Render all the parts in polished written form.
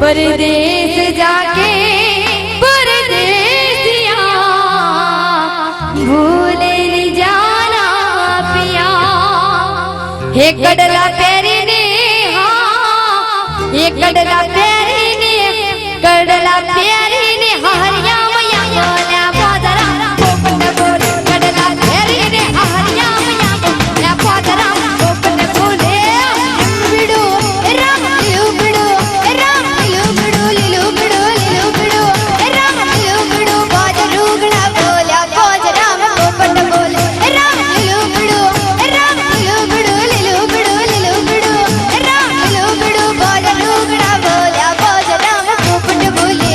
परदेस जाके परदेसिया भूले न जाना पिया। हे कडला पैरी ने हाँ हे कडला पैरी ने कडला पैरी ने हरिया मैया बोला पोदरा गोपन बोले कडला पैरी ने हरिया मैया बोला पोदरा गोपन बोले बिडो राम लियो बिडो राम लियो बिडो लियो बिडो लियो बिडो राम लियो बिडो बाज रुगड़ा बोला बाज राम गोपन बोले राम लियो बिडो राम लियो बिडो लियो बिडो लियो बिडो राम लियो बिडो बाज रुगड़ा बोला बाज राम गोपन बोले।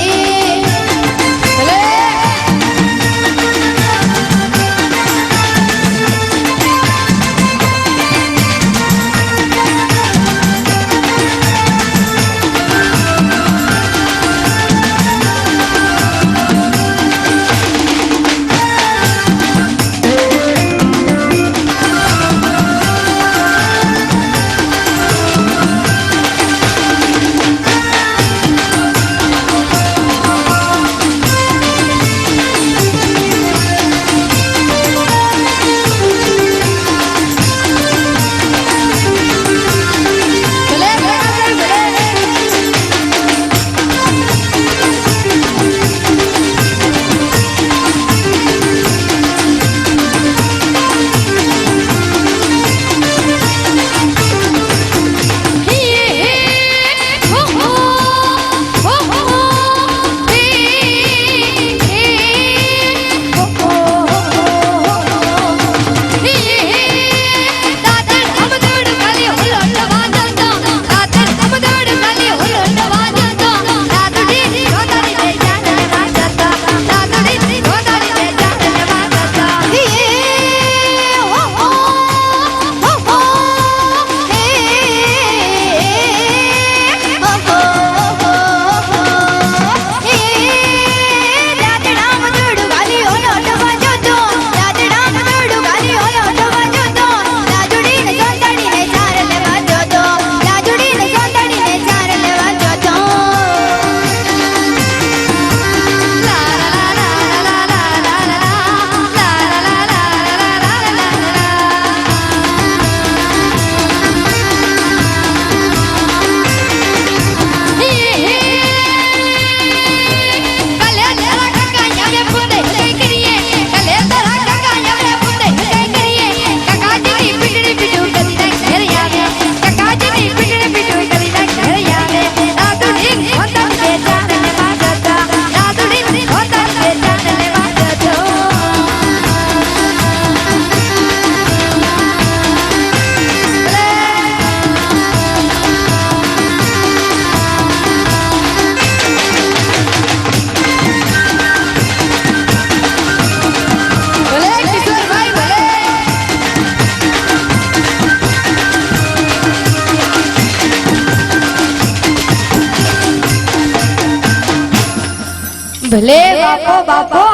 भले बापो बापो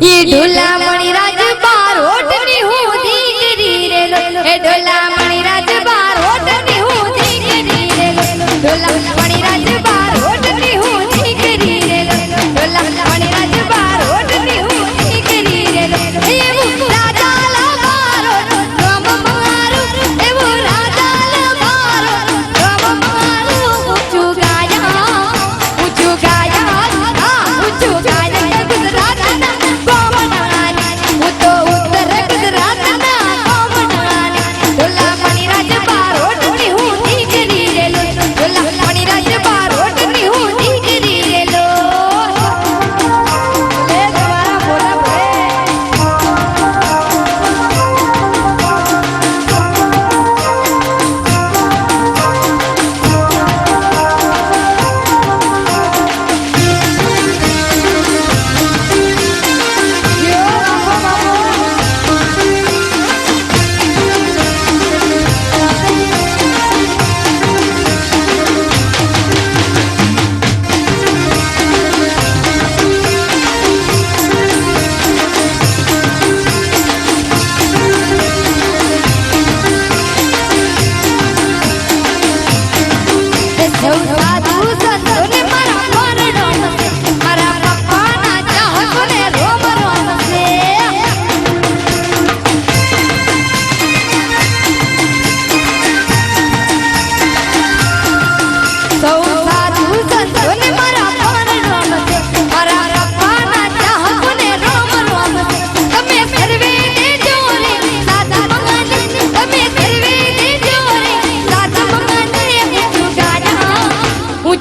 ये ढोला मणिराज बारोट नी हूँ दीकरी रे लो ए ढोला मणिराज बारोट नी हूँ दीकरी रे लो ढोला मणिराज बारोट नी हूँ दीकरी रे लो ढोला मणिराज बारोट नी हूँ दीकरी रे लो ये वो राजा ला बारो राम मारो ये वो राजा ला बारो राम मारो ऊंचू गाया गुजरात ना कोमनानी वो तो उत्तर गुजरात ना कोमनानी ढोला मणिराज बारोट नी हूँ दीकरी रे लो ढोला मणिराज बारोट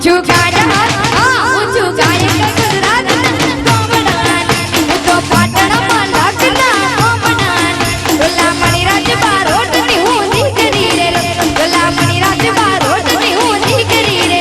છું ગાયક હું છું ગાયક ગુજરાતના ગોમડાન હું તો પાટણમાં લગ્ન ગોમડાન ગોલા મણિરાજ બારોટની હું દીકરી રે ગોલા મણિરાજ બારોટની હું દીકરી રે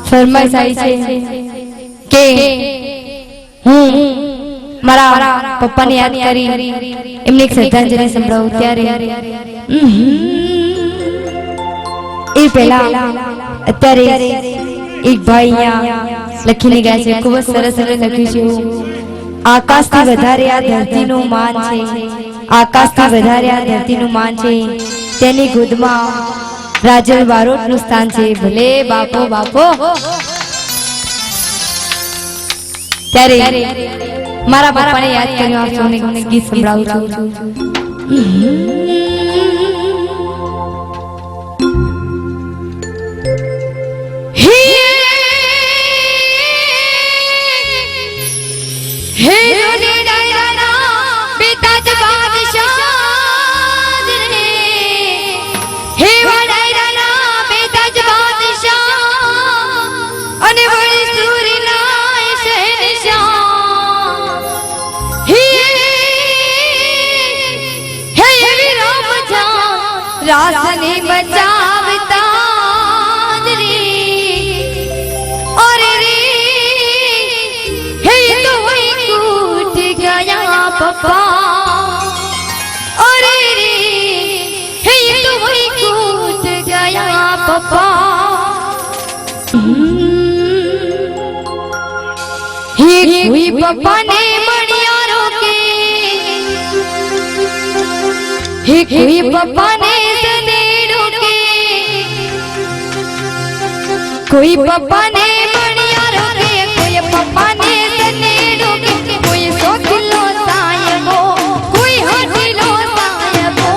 ફરમાઈશ આવી છે કે હું મારા પપ્પાને યાદ કરી એમને એક શ્રદ્ધાંજલિ સંભળાવું ત્યારે એ પહેલા અત્યારે એક ભાઈ અહીંયા લખીને ગયા છે, ખૂબ જ સરસ લખ્યું છે, આકાશથી વધારે આ ધરતીનું માન છે, આકાશથી વધારે આ ધરતીનું માન છે, તેની ગોદમાં રાજલ બારોટનું સ્થાન છે. ભલે બાપો બાપો ત્યારે મારા પપ્પાને યાદ કરીને આપ સૌને ગીત સંભળાવું છું. रासनी बचावता रे और रे हे तो वही टूट गया पप्पा और रे हे तो वही टूट गया पप्पा हे कोई पप्पा ने मणियारों के हे कोई पप्पा ने कोई पप्पा ने मणियारों के कोई पप्पा ने सनेड़ों के कोई सोखलो सायबो कोई हटिलो सायबो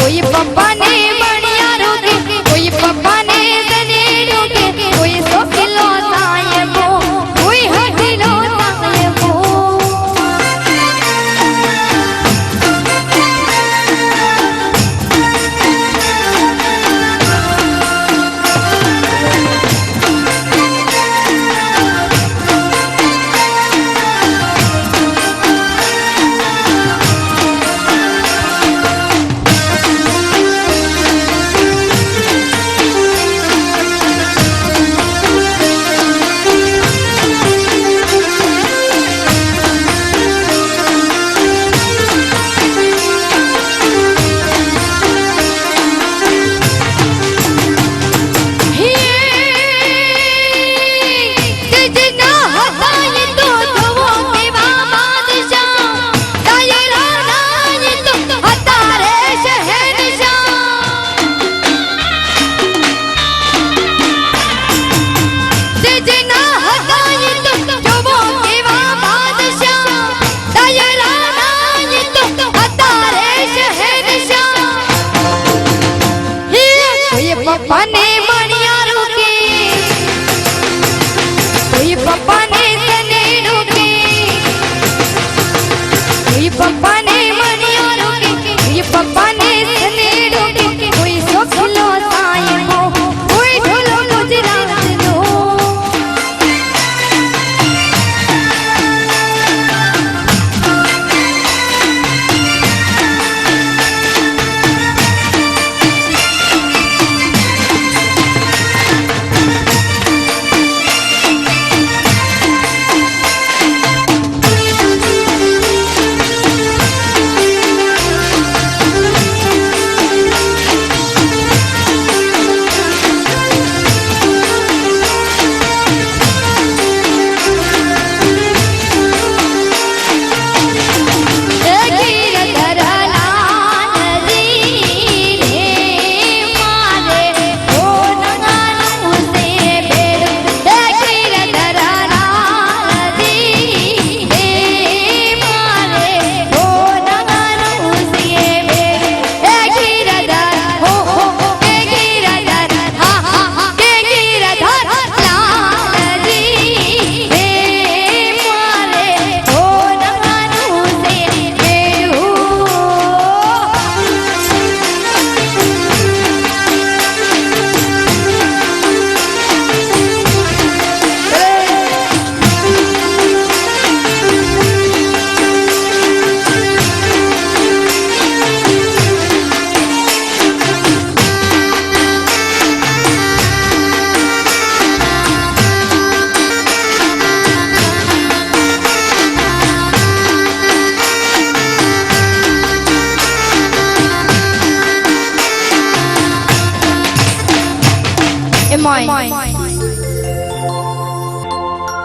कोई पप्पा ने मणियारों के कोई पप्पा ने सनेड़ों के कोई सोखलो सायबो कोई हटिलो सायबो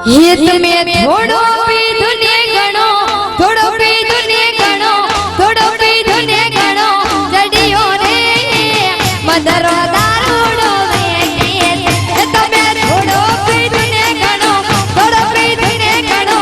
ये तुम्हें थोड़ो पीधु ने गणो थोड़ो पीधु ने गणो थोड़ो पीधु ने गणो जडियो रे मदरो दारूडो वे तुम्हें थोड़ो पीधु ने गणो थोड़ो पीधु ने गणो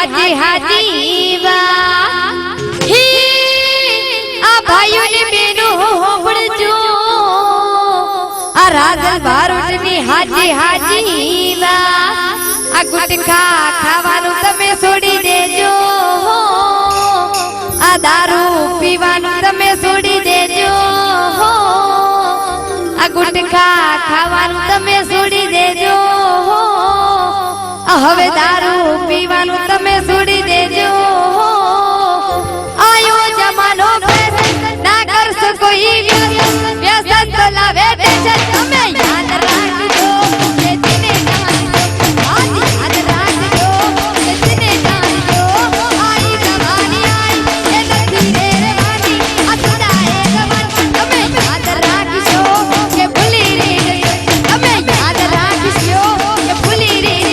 હાજી હાજી વા આ ભાઈઓને બેનો હોબળજો આ રાજલ બારોટની હાજી હાજી વા આ ગુટખા ખાવાનું તમે છોડી દેજો આ દારૂ પીવાનું તમે છોડી દેજો આ ગુટખા ખાવાનું તમે છોડી દેજો હવે દારૂ પીવાનું તમે છોડી દેજો આયો જમાનો ના કરશો કોઈ વ્યસન તો લાવે ટેન્શન તમે યાદ રાખજો કે દિને જાણજો યાદ રાખજો કે દિને જાણજો આઈ જવાની આઈ એ નથી રહેવાની આ સદાએ જવાન તમે યાદ રાખજો કે ભૂલી રહી તમે યાદ રાખજો કે ભૂલી રહી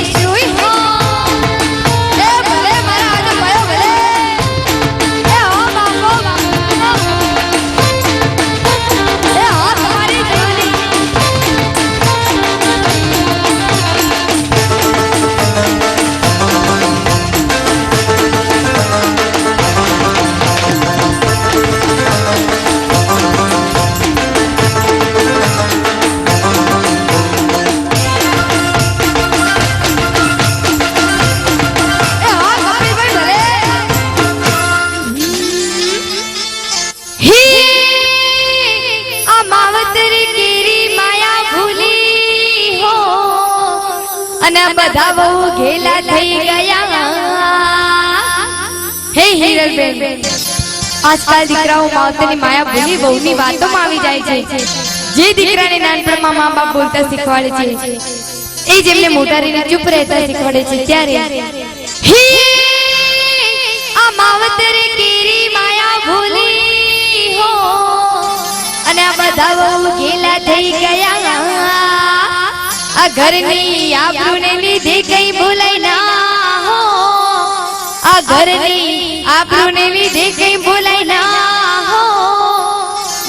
અને બધા બહુ ઘેલા થઈ ગયા હે હિરલબેન આજકાલ દીકરાઓ માવતરની માયા ભૂલી બહુની વાતોમાં આવી જાય છે જે દીકરાને નાનપણમાં મા બાપ બોલતા શીખવાડે છે એ જેમને મોટા રહીને ચૂપ રહેતા શીખવાડે છે ત્યારે હે આ માવતર કેરી માયા ભૂલી હો અને આ બધા બહુ ઘેલા થઈ ગયા આ ઘરની આબરૂને લીધે કઈ ભૂલાય ના હો આ ઘરની આબરૂને લીધે કઈ ભૂલાય ના હો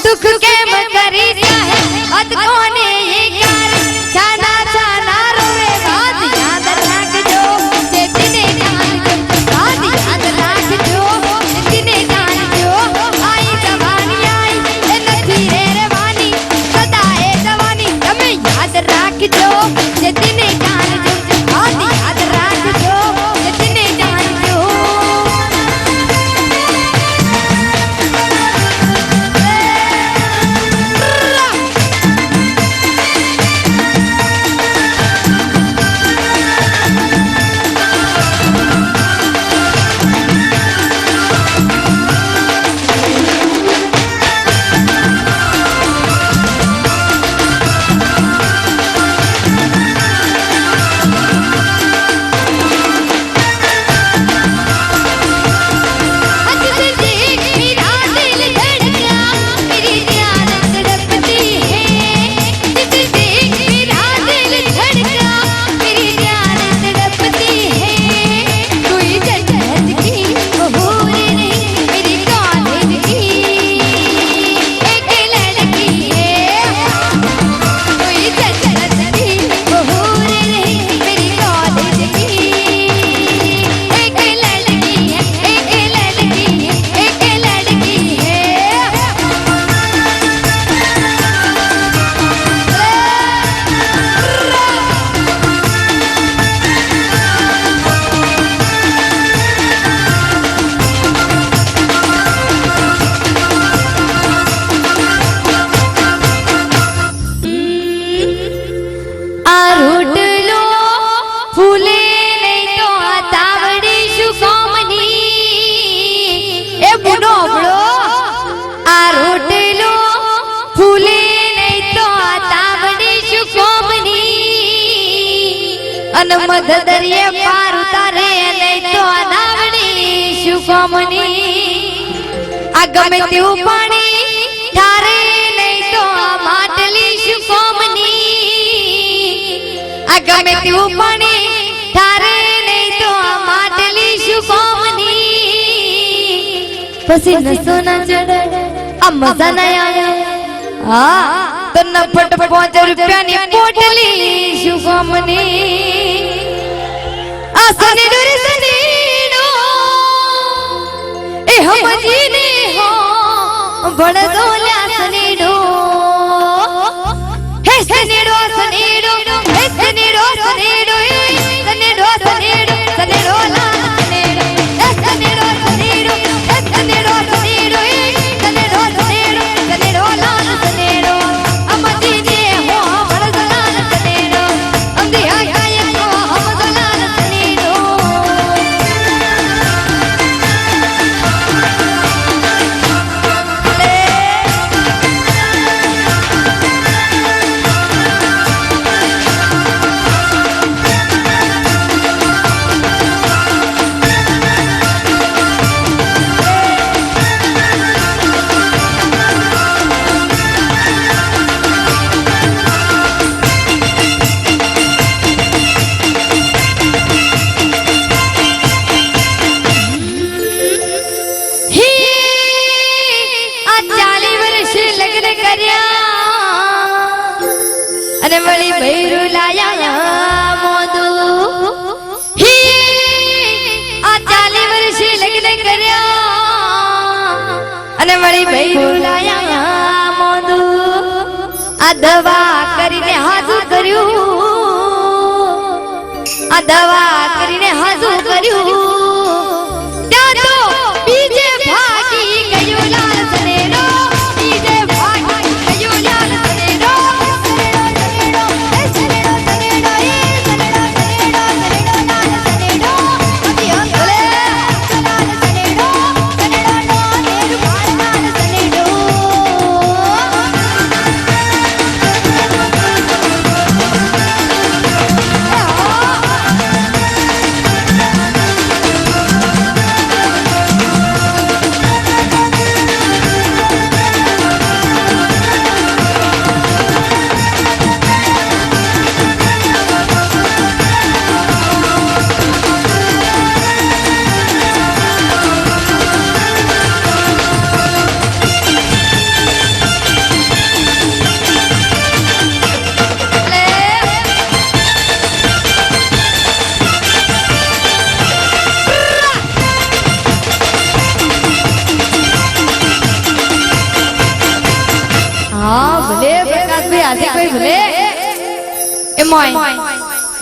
દુઃખ કેમ કરી જાહે અદ કોને એ કાર છાના છાના રોવે વાત યાદ રાખજો જે દિને જાણજો વાત યાદ રાખજો જે દિને જાણજો આઈ જવાની આઈ એ નથી રહેવાની સદાએ જવાની તમે યાદ રાખજો જે દિને જાણજો વાત યાદ રાખજો જે દિને જાણજો મધ દરિયે પાર ઉતારે નહીં તો અનાવડી શું કોમની આ ગમે તેવું પાણી ઠારે નહીં તો આ માટલી શું કોમની આ ગમે તેવું પાણી ઠારે નહીં તો આ માટલી શું કોમની પછી નસો ના ચડે આ મજા ના આવે હા તો નફટ 5 રૂપિયાની પોટલી શું કોમની આ સની ડોરી સની ડો સમજીને હો ભણતો લ્યા સનેડો હે સનેડો સનેડો હે સનેડો સનેડો સનેડો સનેડો સનેડો લા સનેડો હે સનેડો સનેડો હે સનેડો સનેડો સનેડો સનેડો સનેડો લા સનેડો સમજીને હો ભણતો લા સનેડો અંધી આયા હો ભણતો લા સનેડો અને વળી ભૈરું લાયા મોદુ હી આ 40 વર્ષે લગ્ન કર્યા અને વળી ભૈરું લાયા મોદુ આ દવા કરીને હાજુ કર્યું આ દવા કરીને હાજુ કર્યું ત્યાં તો બીજે ભાગી ગયું લાલ સનેડો બીજે ભાગી ગયું લાલ સનેડો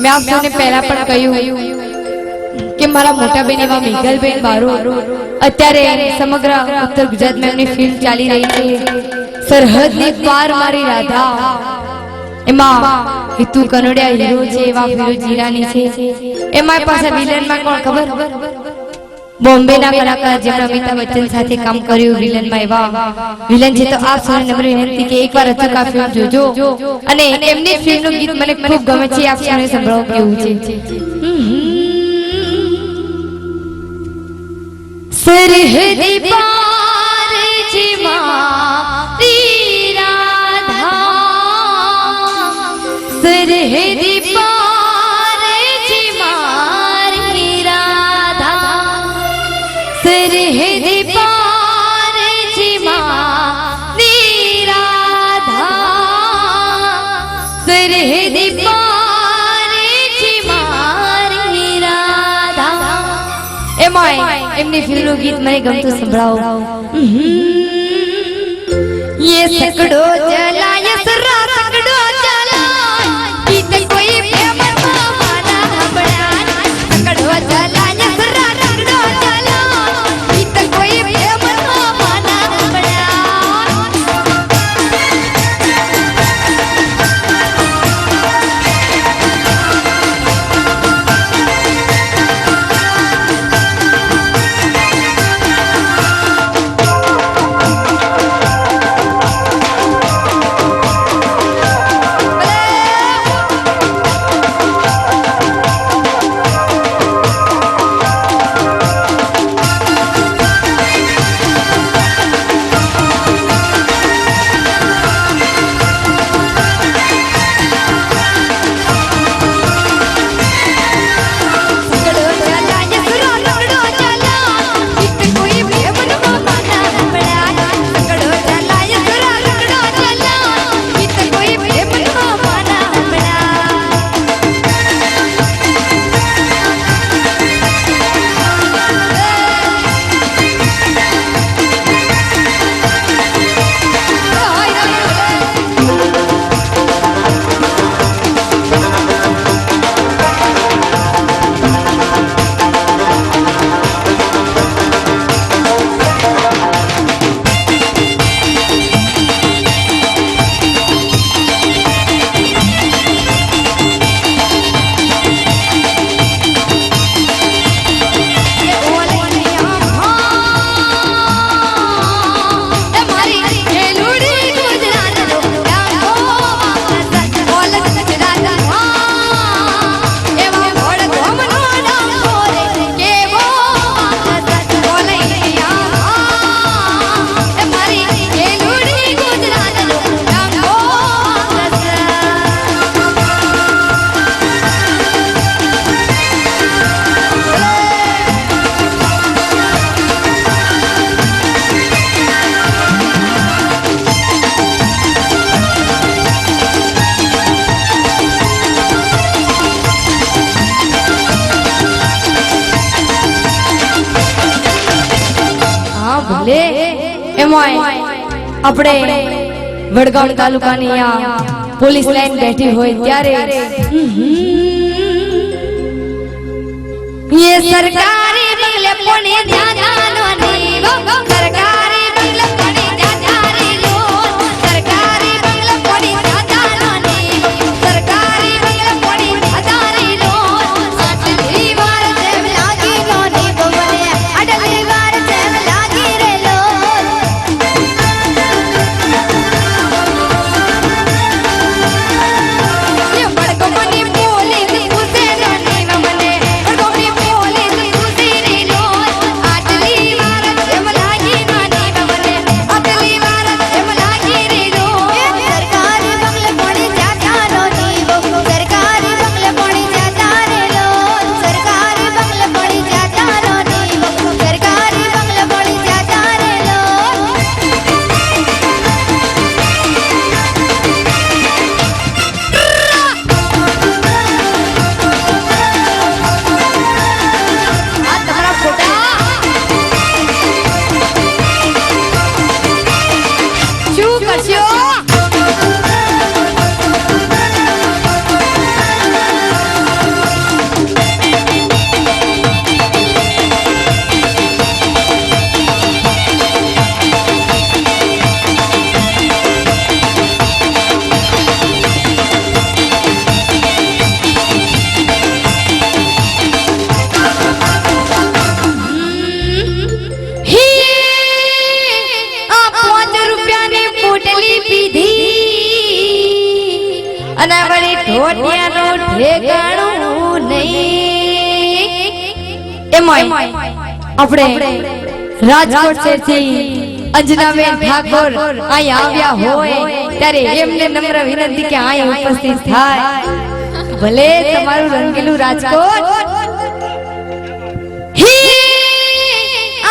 मैं आप सबने पहला पण કહ્યું કે મારા મોટા બેન એવા મેઘલબેન બારોટ અત્યારે સમગ્ર ઉત્તર ગુજરાતમાં એમની ફિલ્મ ચાલી રહી છે સરહદની પાર મારી રાધા એમાં હિતુ કનોડિયા હીરો છે એવા ફિરોજ જીરાની છે એમાં પાછા વિલનમાં કોણ ખબર બોમ્બે ના કલાકાર જેમણે અમિતાભ બચ્ચન સાથે કામ કર્યું વિલન માં એવા વિલન છે તો આપ સૌને નમ્ર વિનંતી કે એકવાર અચૂકા ફિલ્મ જોજો અને એમની ફિલ્મ નું ગીત મને ખૂબ ગમે છે આપ સૌને સંભળાવો કેવું છે સરહદી પાર છે મારી રાધા સરહદી પાર છે મારી રાધા સરહદી પાર છે મારી રાધા સરહદી પાર છે મારી રાધા એમાં એમની ફિલ્મનું ગીત મને ગમતું સંભળાવો ये सकड़ो जलाए सरा सकड़ो जलाए गीत कोई प्रेम माना हबड़ा सकड़ो जलाए सरा सकड़ो जलाए गीत कोई प्रेम माना हबड़ा ભલે એમાંય આપણે વડગામ તાલુકાની આ પોલીસ લાઈન બેઠી હોય ત્યારે ये सरकारी बंगले पुणे जानो नहीं वो सरकारी बंगले पुणे जाने लो सरकारी बंगले पुणे जानो नहीं सरकारी बंगले पुणे जाने लो अटली बार जेम लागी कोनी बोले अटली बार जेम लागी रे लो ये बड़को बनी पोलीस उसे नहीं मने અને વળી ઢોટિયાનું ઠેકાણું નહીં એમાંય આપણે રાજકોટ શહેરથી અંજનાબેન ઠાકોર અહીં આવ્યા હોય ત્યારે એમને નમ્ર વિનંતી કે અહીં ઉપસ્થિત થાય ભલે તમારું રંગીલું રાજકોટ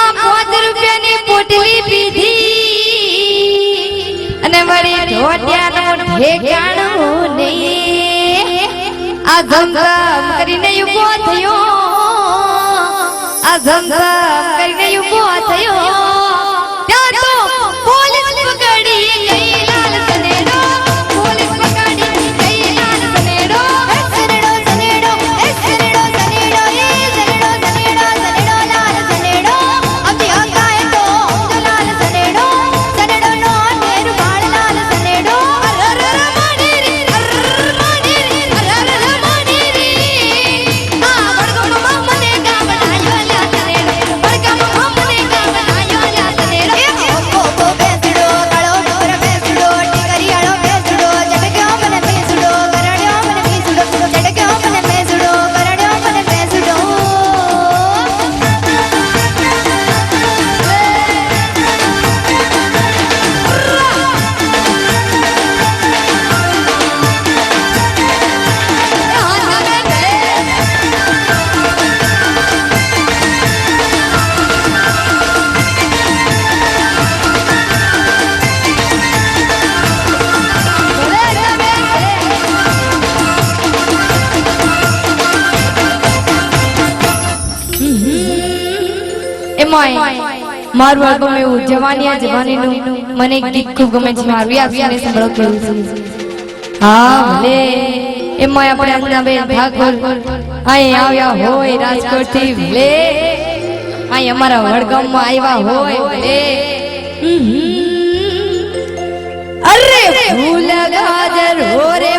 આ 5 રૂપિયાની પોટલી પીધી અને વળી ઢોટિયાનું ઠેકાણું નહીં આ ધમધમ કરીને ઉભો થયો આ ધમધમ કરીને ઉભો થયો ત્યાં તો પોલીસ પકડી ગઈ લાલ સનેડો પોલીસ પકડી ગઈ લાલ સનેડો સનેડો સનેડો સનેડો સનેડો સનેડો સનેડો લાલ સનેડો અભી ગાય તો લાલ સનેડો સનેડો નો નેર બાળ લાલ સનેડો અરર માડી આ વડગમ મને ગામ બનાયો લા સનેડો વડગમ મને ગામ બનાયો લા સનેડો ઓ બેસડો કાળો ડોર બેસડો ટીકરિયાળો બેસડો જટક્યો મને બેસડો કરડ્યો મને બેસડો જટક્યો મને બેસડો કરડ્યો મને બેસડો એમાંય મારું આલ્બમ એવું જવાનિયા જવાનીનું મને એક ગીત ખૂબ ગમે છે મારું યાદ સુને સંભળાવતો રહું છું હા ભલે એમાંય આપણે અંજનાબેન ઠાકોર અહીં આવ્યા હોય રાજકોટથી ભલે અહીં અમારા વડગામમાં આવ્યા હોય ભલે અરે ફૂલ ગાજર હો રે